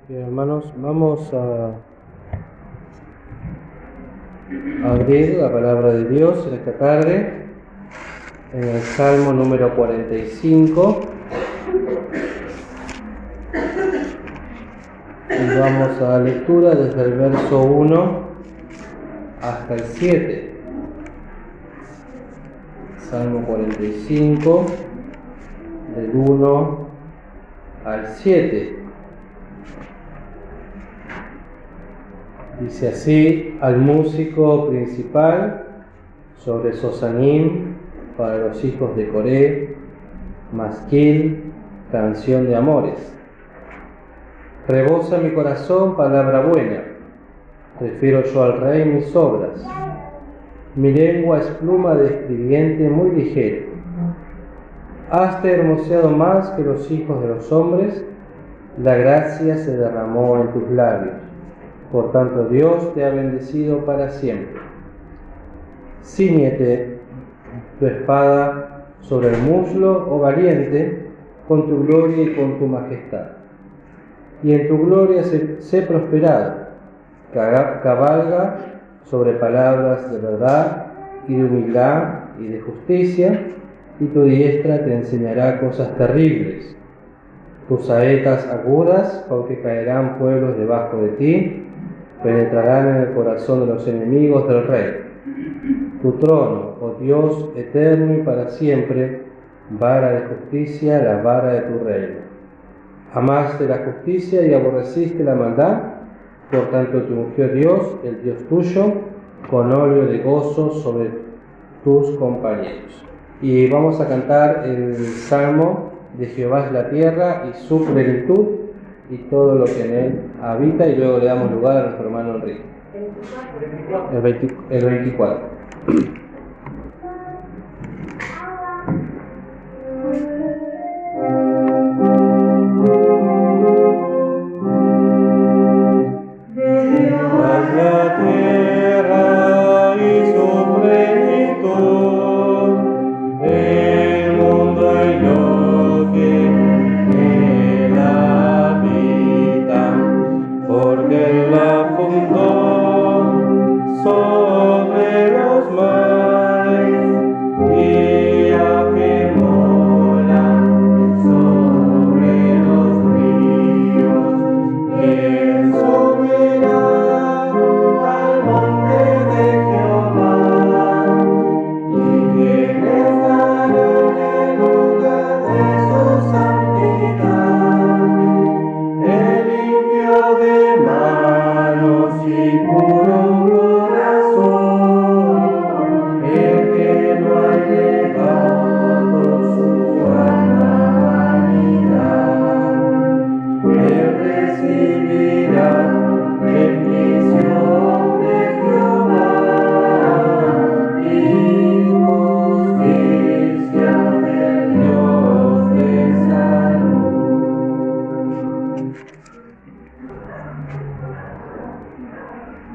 Bien, hermanos, vamos a abrir la palabra de Dios en esta tarde en el Salmo número 45 y vamos a la lectura desde el verso 1 hasta el 7. Salmo 45 del 1 al 7. Dice así: al músico principal sobre Sosanim para los hijos de Coré, Masquil, canción de amores. Rebosa mi corazón palabra buena, refiero yo al rey mis obras. Mi lengua es pluma de escribiente muy ligero. Haste hermoseado más que los hijos de los hombres, la gracia se derramó en tus labios. Por tanto, Dios te ha bendecido para siempre. Cíñete tu espada sobre el muslo, oh valiente, con tu gloria y con tu majestad. Y en tu gloria sé prosperado. Cabalga sobre palabras de verdad y de humildad y de justicia, y tu diestra te enseñará cosas terribles. Tus saetas agudas, porque caerán pueblos debajo de ti, penetrarán en el corazón de los enemigos del rey. Tu trono, oh Dios, eterno y para siempre, vara de justicia, la vara de tu reino. Amaste la justicia y aborreciste la maldad, por tanto te ungió Dios, el Dios tuyo, con óleo de gozo sobre tus compañeros. Y vamos a cantar el Salmo de Jehová es la tierra y su plenitud, y todo lo que en él habita, y luego le damos lugar a nuestro hermano Enrique. El 24.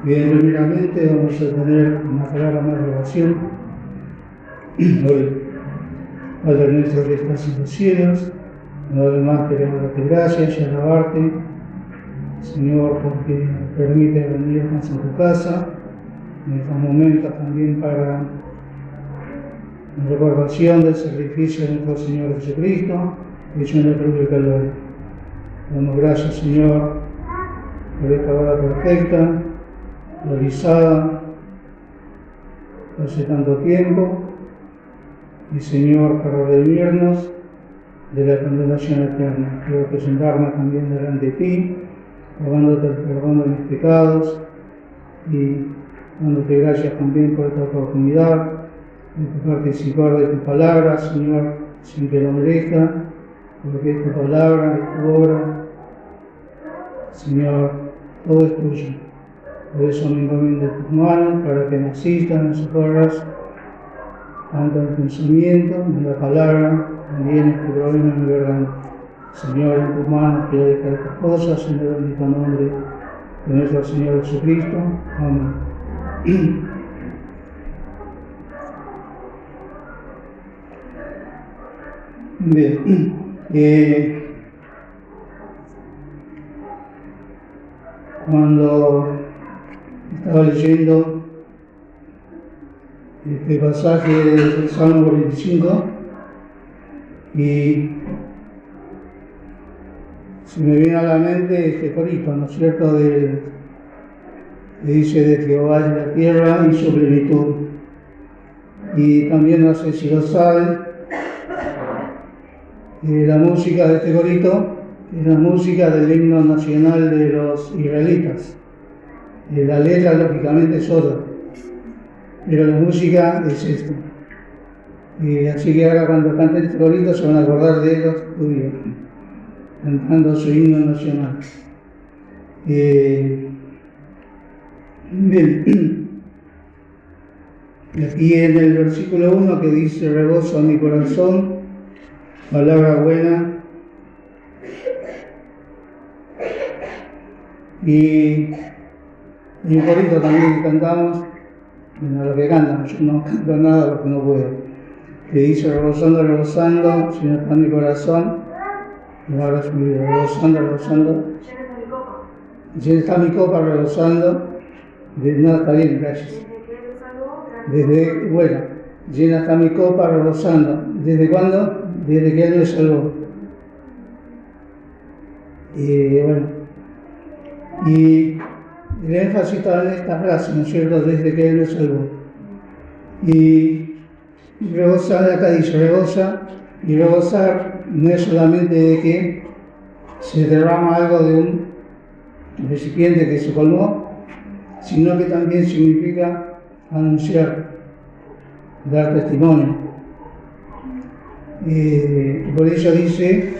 Bien, primeramente vamos a tener una palabra más de oración. Hoy, Padre nuestro que estás en los cielos, una vez más queremos darte gracias y alabarte, Señor, porque nos permite venir a tu casa en estos momentos también para la recordación del sacrificio de nuestro Señor Jesucristo, hecho en la cruz del Calvario. Damos gracias, Señor, por esta hora perfecta, realizada hace tanto tiempo, y Señor, para redimirnos de la condenación eterna. Quiero presentarnos también delante de ti, rogándote el perdón de mis pecados y dándote gracias también por esta oportunidad de participar de tu palabra, Señor, sin que lo merezca, porque es tu palabra, es tu obra, Señor, todo es tuyo. Por eso me encomiendo en tus manos, para que me asistan en sus obras, tanto en el pensamiento, en la palabra, también en tu problema, en mi verdad. Señor, en tus manos quiero dejar estas cosas, en el bendito nombre de nuestro Señor Jesucristo. Amén. Bien. cuando estaba leyendo este pasaje del Salmo 45 y se me viene a la mente este corito, ¿no es cierto?, que dice de Jehová es la tierra y su plenitud. Y también, no sé si lo saben, la música de este corito es la música del himno nacional de los israelitas. La letra, lógicamente, es otra, pero la música es esta. Así que ahora, cuando canten este corito, se van a acordar de los judíos cantando su himno nacional. Bien. Aquí en el versículo 1 que dice: rebosa mi corazón, palabra buena. Y un corito también que cantamos, bueno, lo que cantan, yo no canto nada porque no puedo, que dice: rebosando, rebosando, Señor está mi corazón. Y ahora subir, rebosando, rebosando. Llena está mi copa, rebosando. No, está bien, gracias. Bueno, llena está mi copa, rebosando. ¿Desde cuándo? Desde que Él me salvó. Bueno, y el énfasis está en esta frase, ¿no es cierto?, desde que Él me salvó. Y rebosar, acá dice rebosa, y rebosar no es solamente de que se derrama algo de un recipiente que se colmó, sino que también significa anunciar, dar testimonio. Por eso dice: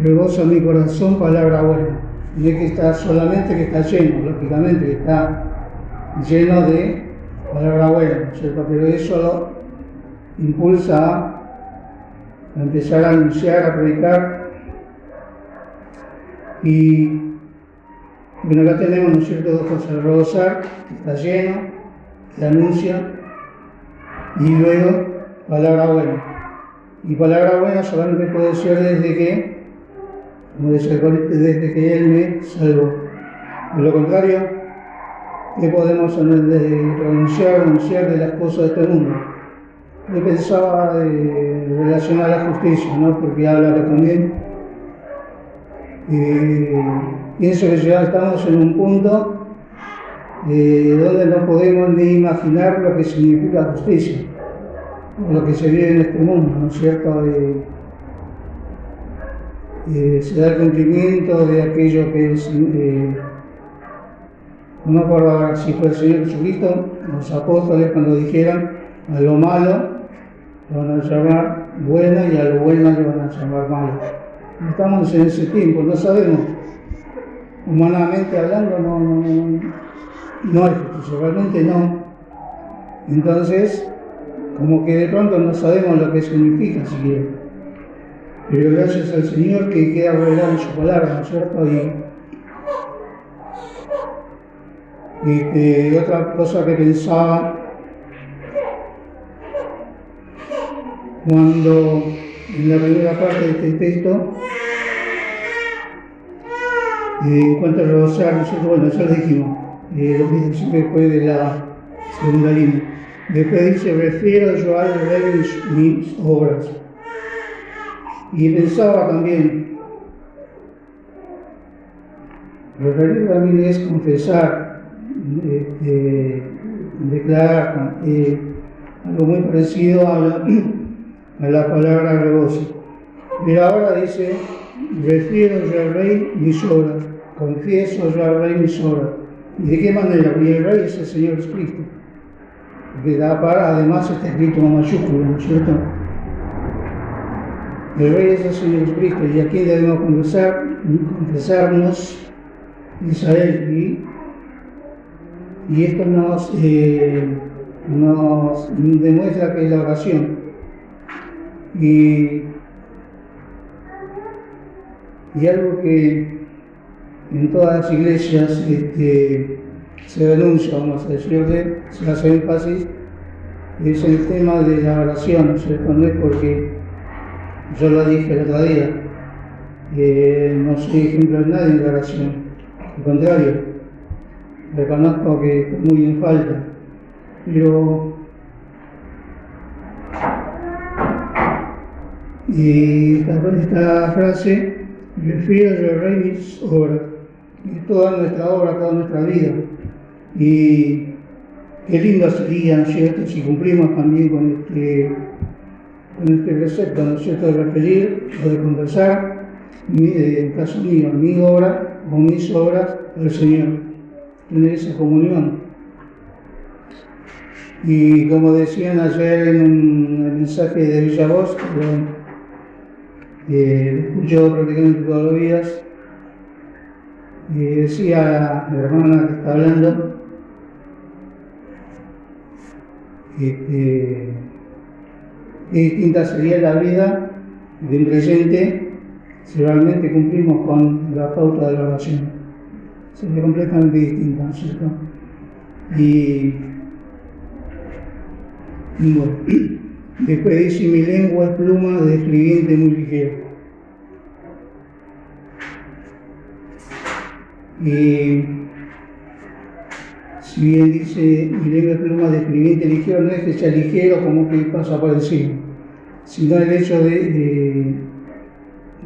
rebosa mi corazón, palabra buena. No es que está solamente que está lleno, lógicamente que está lleno de palabra buena, ¿cierto? Pero eso lo impulsa a empezar a anunciar, a predicar. Y bueno, acá tenemos, ¿no es cierto?, dos cosas: rebosar, que está lleno, que anuncia, y luego palabra buena. Y palabra buena solamente puede ser desde que, como dice el corito, desde que Él me salvó. De lo contrario, ¿qué podemos anunciar de las cosas de este mundo? Yo pensaba relacionar a la justicia, ¿no?, porque habla que también. Pienso que ya estamos en un punto donde no podemos ni imaginar lo que significa justicia, lo que se vive en este mundo, ¿no es cierto? Se da el cumplimiento de aquello que es, no me acuerdo si fue el Señor Jesucristo, los apóstoles, cuando dijeron: a lo malo lo van a llamar bueno y a lo bueno le van a llamar malo. Estamos en ese tiempo, no sabemos, humanamente hablando, no hay justicia, realmente no. Entonces, como que de pronto no sabemos lo que significa siquiera. Pero gracias al Señor que queda revelado en su palabra, ¿no es cierto? Y otra cosa que pensaba, cuando en la primera parte de este texto encuentra rebosar, ¿no es cierto? Bueno, ya lo dijimos, lo que dice después de la segunda línea. Después dice: refiero yo al Rey mis obras. Y pensaba también, referir también es confesar, declarar, algo muy parecido a la palabra rebosa. Pero ahora dice: refiero yo al Rey mis obras, confieso yo al Rey mis obras. ¿Y de qué manera? Y el Rey es el Señor Jesucristo, porque además está escrito en mayúscula, ¿no es cierto? El Rey es el Señor Jesucristo, y aquí debemos confesarnos, dice Él, y esto nos demuestra que es la oración. Y algo que en todas las iglesias se denuncia, vamos a decirle, se hace énfasis, es el tema de la oración, ¿cierto? No es porque yo lo dije el otro día, no soy ejemplo de nadie en la oración, al contrario, reconozco que estoy muy en falta, pero esta frase refiere al Rey mis obras, y toda nuestra obra, toda nuestra vida. Y qué lindo sería, ¿no es cierto?, si cumplimos también con este precepto, ¿no es cierto?, de referir o de conversar, en caso mío, mi obra o mis obras al Señor, tener esa comunión. Y como decían ayer en un mensaje de Villavoz, escucho prácticamente todos los días, decía la hermana que está hablando, qué distinta sería la vida de un creyente si realmente cumplimos con la pauta de la oración. Sería completamente distinta, ¿no es cierto? Y bueno, después dice: mi lengua es pluma de escribiente muy ligero. Y si bien dice mi lengua es pluma de escribiente ligero, no es que sea ligero como que pasa por encima, sino el hecho de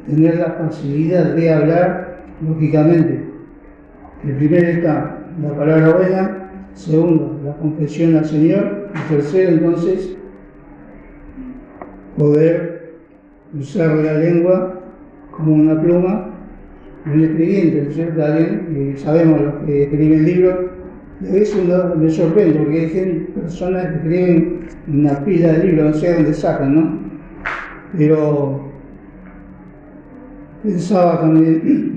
tener la facilidad de hablar lógicamente. El primero está la palabra buena, segundo, la confesión al Señor, y tercero, entonces, poder usar la lengua como una pluma de un escribiente, ¿no es cierto? Alguien, sabemos los que escriben libros, a veces uno me sorprende porque hay personas que escriben una pila de libros, no sé dónde sacan, ¿no? Pero pensaba también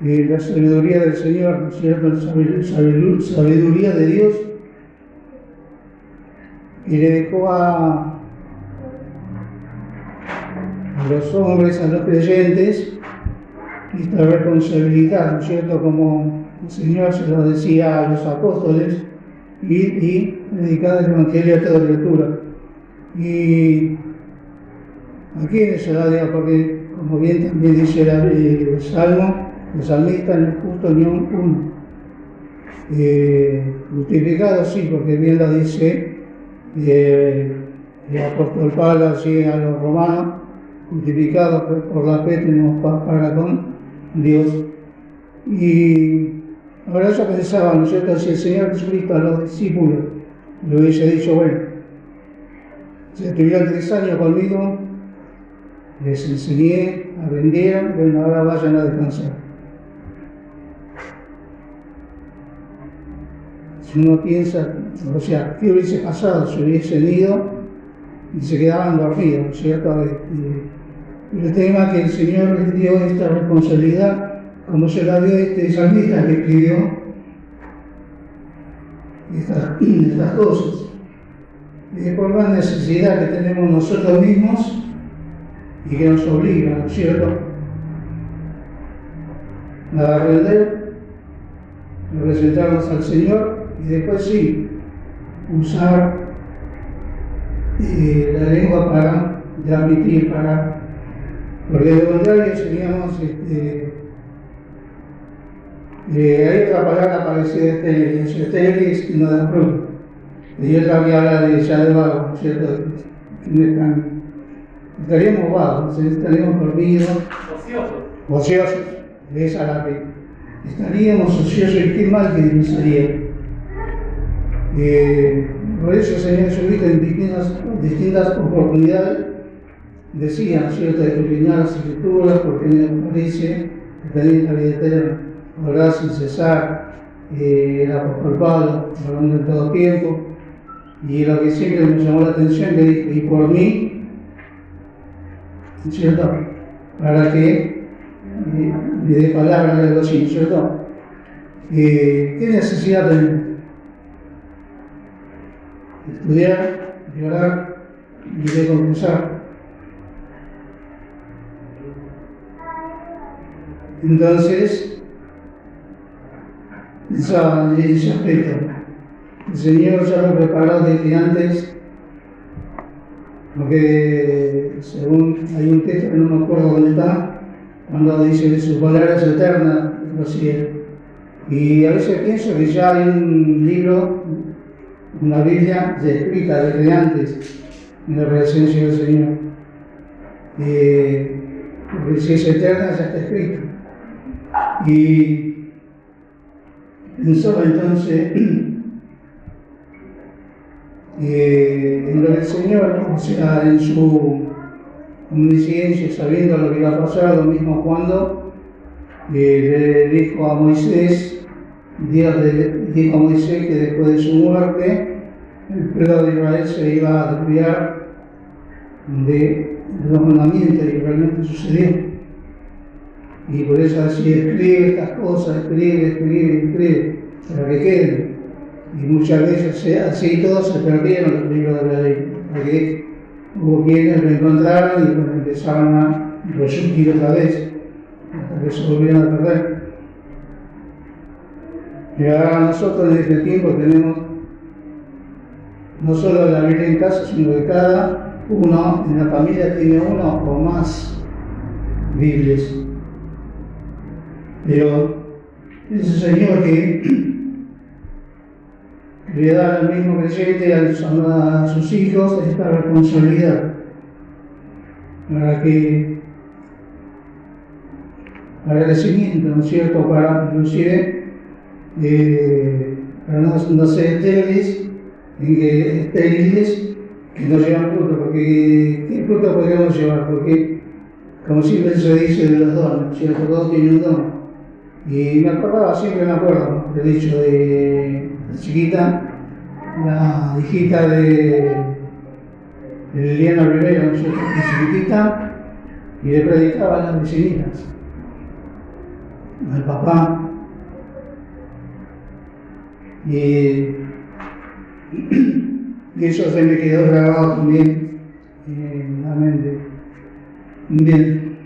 la sabiduría del Señor, ¿no es cierto?, la sabiduría de Dios, y le dejó a los hombres, a los creyentes, esta responsabilidad, ¿no es cierto?, como el Señor se lo decía a los apóstoles, y predicar el Evangelio a toda criatura. Y aquí en esa área, porque como bien también dice el Salmo, el salmista no es justo ni uno. Justificado sí, porque bien lo dice el apóstol Pablo así a los romanos: justificados por la fe tenemos paz para con Dios. Y ahora yo pensaba, ¿no es cierto?, si el Señor Jesucristo a los discípulos le hubiese dicho: bueno, si estuvieron 3 años conmigo, les enseñé, aprendieron, bueno, ahora vayan a descansar. Si uno piensa, o sea, ¿qué hubiese pasado si hubiesen ido y se quedaban dormidos, ¿no es cierto? El tema es que el Señor les dio esta responsabilidad, como se la dio este salmista que escribió estas cosas. Y por la necesidad que tenemos nosotros mismos y que nos obliga, ¿no es cierto?, a aprender, a presentarnos al Señor. Y después sí, usar la lengua para transmitir, porque de lo contrario seríamos, hay otra palabra parecida a estériles que no dan fruto. Y otra que habla de vago, ¿no es cierto? Estaríamos vagos, estaríamos dormidos, ociosos, esa es la que estaríamos ociosos, y qué mal que nos haría. Por eso el Señor Jesucristo en distintas oportunidades decía, ¿no es cierto?, de escudriñar las Escrituras, porque nos dice que tenéis la vida eterna, orar sin cesar, el apóstol Pablo, hablando en todo tiempo. Y lo que siempre me llamó la atención, que dije: y por mí, ¿no es cierto?, para que me dé palabra de algo así, ¿no es cierto? ¿Qué necesidad tenemos? Estudiar, de orar y de confesar. Entonces, pensaba en ese aspecto. El Señor ya lo preparó desde antes, porque según hay un texto que no me acuerdo dónde está, cuando dice que su palabra es eterna, así es. Y a veces pienso que ya hay un libro, una Biblia ya escrita desde antes, en la presencia del Señor. Porque si es eterna, ya está escrita. Y pensaba entonces en lo del Señor, o sea, en su omnisciencia, sabiendo lo que iba a pasar, lo mismo cuando le dijo a Moisés, Dios le dijo a Moisés que después de su muerte, el pueblo de Israel se iba a desviar de los mandamientos, y realmente sucedió. Y por eso así escribe estas cosas, escribe, para que queden. Y muchas veces así todos se perdieron los libros de la ley, porque hubo quienes lo encontraron y bueno, empezaron a resurgir otra vez, hasta que se volvieron a perder. Y ahora nosotros en este tiempo tenemos no solo la Biblia en casa, sino que cada uno en la familia tiene uno o más Biblias. Pero ese Señor que le da al mismo creyente a sus hijos esta responsabilidad para que agradecimiento, ¿no es cierto?, para inclusive para no ser estériles que no llevan fruto, porque ¿qué fruto podríamos llevar? Porque como siempre se dice de los dones, ¿cierto? Todos tienen un don. Y me acordaba, siempre me acuerdo, el dicho de la chiquita, la hijita de Liliana Rivera, ¿no es cierto?, chiquitita, y le predicaba a las vecinitas, al papá. Y eso se me quedó grabado también en la mente. Bien.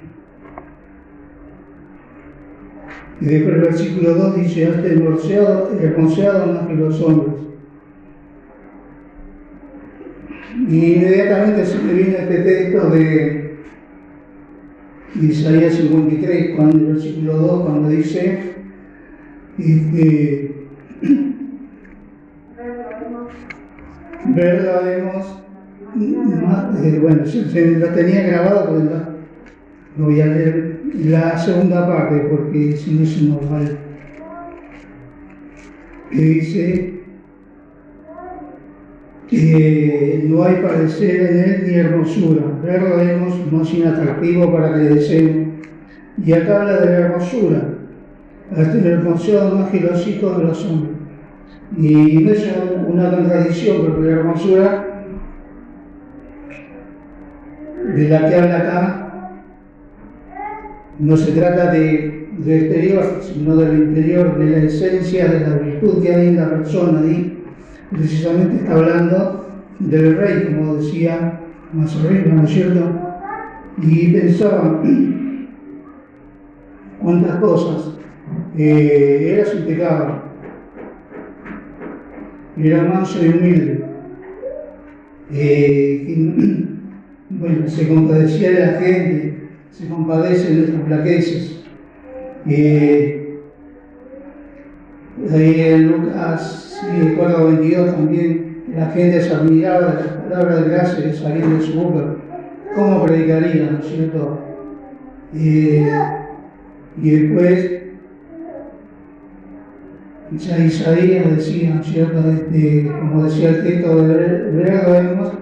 Y después el versículo 2 dice: hazte hermoseado más que los hombres. Y inmediatamente se me vino este texto de Isaías 53, cuando el versículo 2, cuando dice veremos, bueno, se la tenía grabada, pues lo voy a leer la segunda parte, porque si no se nos va, que dice que no hay parecer en él ni hermosura, verlo vemos más inatractivo para que deseen. Y acá habla de la hermosura, hasta el hermosado más que los hijos de los hombres. Y no es una contradicción, porque la hermosura de la que habla acá no se trata de exterior, sino del interior, de la esencia, de la virtud que hay en la persona. Y precisamente está hablando del rey, como decía más arriba, ¿no es cierto? Y pensaba cuántas cosas. Era su pecado, era manso y humilde, bueno, se compadecía de la gente, se compadece de nuestras flaquezas. Ahí en Lucas 4:22 también la gente se admiraba de las palabras de gracia que salían de su boca. ¿Cómo predicaría, no es cierto? Y después ya Isaías decía, ¿no es cierto?, como decía el texto de Verbo,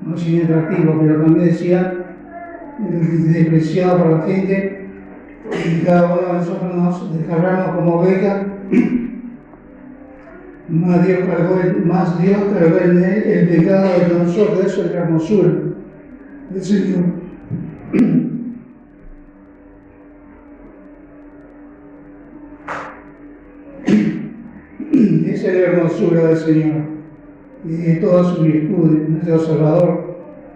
no es inatractivo, pero también decía despreciado por la gente, y cada uno de nosotros nos descargamos como ovejas. Más Dios cargó en él el pecado de nosotros. Eso es la hermosura del Señor. Esa es la hermosura del Señor y de todas sus virtudes, nuestro Salvador.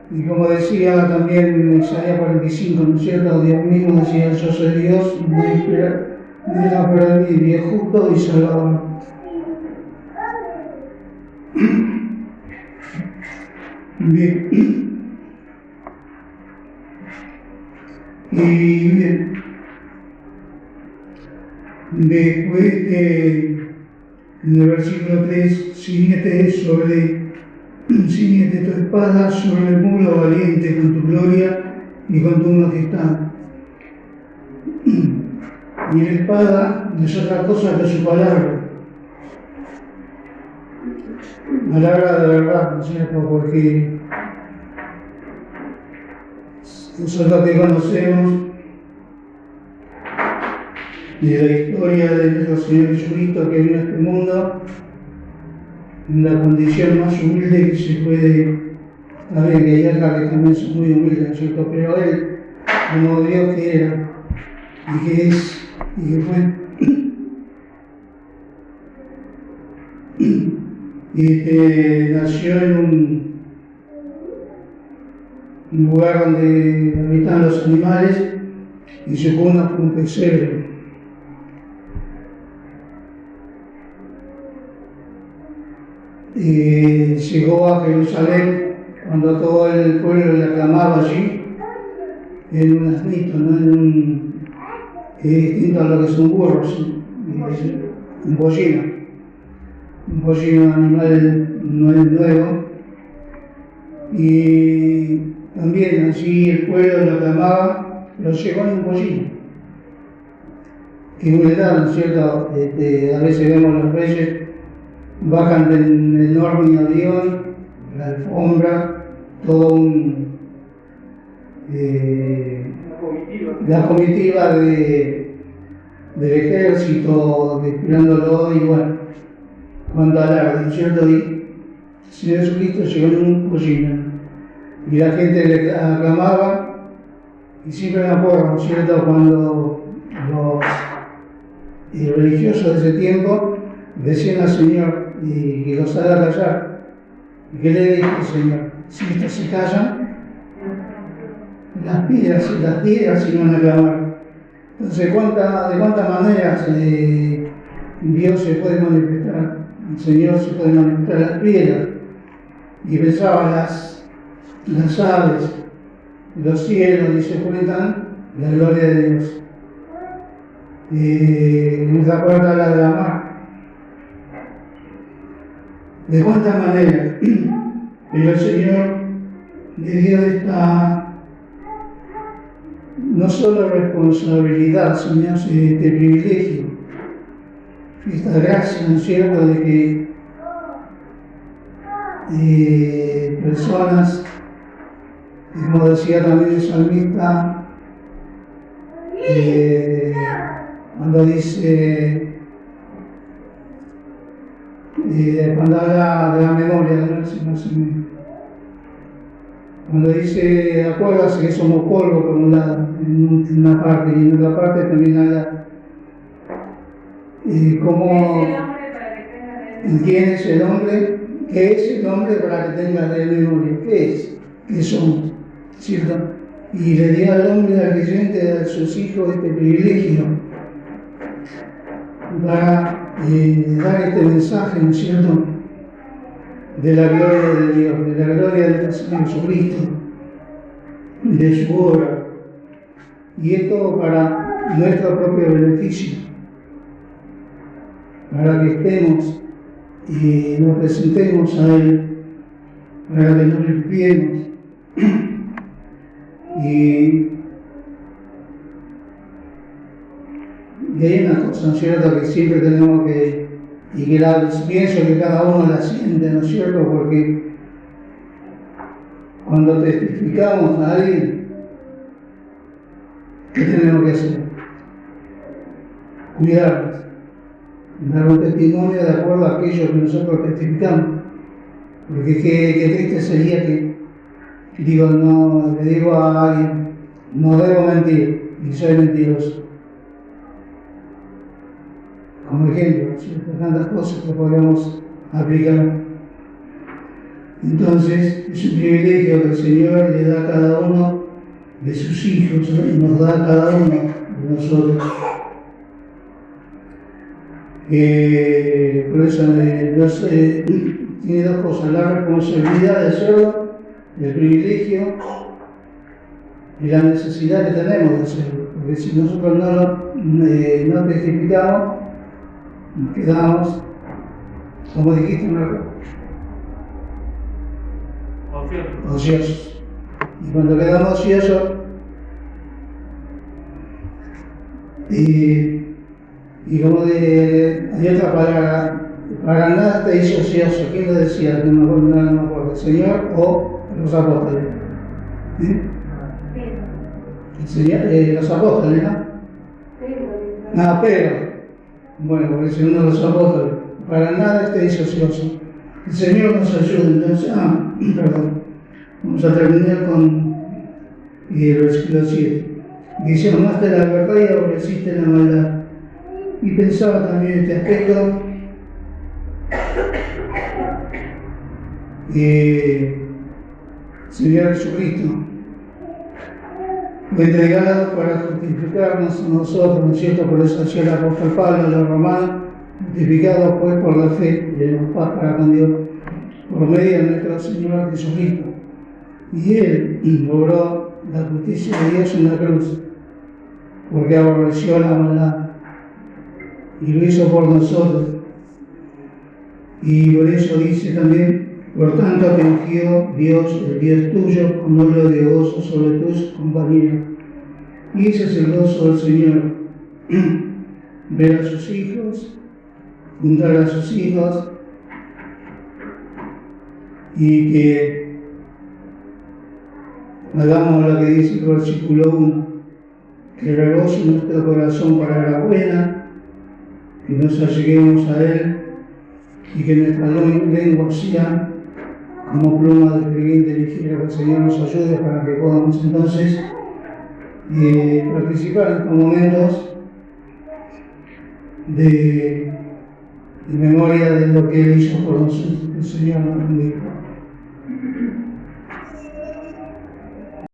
Y como decía también en Isaías 45, ¿no es cierto?, Dios mismo decía: yo soy Dios, no espera de mí, Dios justo y Salvador. Bien. Y bien, Después, en el versículo 3, ciñete tu espada sobre el muro valiente con tu gloria y con tu majestad. Y la espada no es otra cosa que su palabra. Palabra de verdad, ¿no es cierto? Porque nosotros que conocemos de la historia de nuestro Señor Jesucristo que vino a este mundo en la condición más humilde que se puede. Está bien que hay otras que también son muy humildes, ¿no es cierto? Pero Él, como Dios que era y que es y que fue, y que nació en un lugar donde habitan los animales y su cuna fue un pesebre. Llegó a Jerusalén cuando todo el pueblo le aclamaba allí en un asnito, ¿no? Que es distinto a lo que son burros, un pollino. Un pollino animal nuevo. Y también allí el pueblo lo aclamaba, pero llegó en un pollino. Qué humildad, ¿no es cierto? A veces vemos los reyes bajan del enorme avión, la alfombra, todo la comitiva del ejército, esperándolo, y bueno, cuando alarde, ¿no es cierto? Y el Señor Jesucristo llegó en un pollino, y la gente le aclamaba, y siempre me acuerdo, ¿no es cierto?, cuando los religiosos de ese tiempo decían al Señor y que los haga callar. ¿Y qué le dijo el Señor? Si estos se callan, las piedras se iban a clamar. Entonces, ¿de cuántas maneras Dios se puede manifestar? El Señor se puede manifestar las piedras. Y pensaba las aves, los cielos, y se cuentan la gloria de Dios. Nuestra puerta la de la mar. De cuántas maneras, pero el Señor le dio esta, no solo responsabilidad, sino este privilegio, esta gracia, ¿no es cierto?, de que personas, como decía también el salmista, cuando dice, cuando habla de la memoria, cuando dice, acuérdase que somos polvo por un lado, en una parte, y en otra parte también habla cómo, ¿quién es el hombre? ¿Qué es el hombre para que tenga de memoria? ¿Qué es? ¿Qué somos? ¿Cierto? Y le dio al hombre, al creyente, a sus hijos, este privilegio para dar este mensaje, ¿no es cierto?, de la gloria de Dios, de la gloria de nuestro Señor Jesucristo, de su obra, y esto para nuestro propio beneficio, para que estemos y nos presentemos a Él, para que nos limpiemos y hay una cosa, ¿no es cierto?, que siempre tenemos que, y que pienso que cada uno la siente, ¿no es cierto?, porque cuando testificamos a alguien, ¿qué tenemos que hacer? Cuidarnos, dar un testimonio de acuerdo a aquello que nosotros testificamos, porque qué triste sería que le digo a alguien, no debo mentir, y soy mentiroso. Como ejemplo, tantas cosas que podemos aplicar. Entonces, es un privilegio que el Señor le da a cada uno de sus hijos, y nos da a cada uno de nosotros. Por eso tiene dos cosas: la responsabilidad de hacerlo, el privilegio y la necesidad que tenemos de hacerlo. Porque si nosotros no testificamos, nos quedamos, como dijiste, ociosos. Y cuando quedamos ociosos, y como hay otra palabra, para nada te hizo ocioso. ¿Quién lo decía? No me acuerdo, el Señor o los apóstoles. El Señor, los apóstoles, ¿no? Pero, bueno, porque es uno de los apóstoles. Para nada te hizo ocioso. El Señor nos ayuda. Entonces, perdón. Vamos a terminar con el versículo 7. Dice: amaste la verdad y aborreciste la maldad. Y pensaba también este aspecto. Señor Jesucristo fue entregado para justificarnos a nosotros, ¿no es cierto? Por eso decía el apóstol Pablo a los romanos: justificados pues por la fe, tenemos paz para con Dios por medio de nuestro Señor Jesucristo. Y Él logró la justicia de Dios en la cruz, porque aborreció la maldad y lo hizo por nosotros. Y por eso dice también: por tanto te ungió Dios, el Dios tuyo, con óleo de gozo sobre tus compañeros. Y ese es el gozo del Señor: ver a sus hijos, juntar a sus hijos, y que hagamos lo que dice el versículo 1, que regoce nuestro corazón para la buena, que nos alleguemos a Él, y que nuestra lengua sea como pluma de escribiente ligera. Que el Señor nos ayude para que podamos entonces participar en estos momentos de memoria de lo que Él hizo por nosotros. Que el Señor nos bendiga.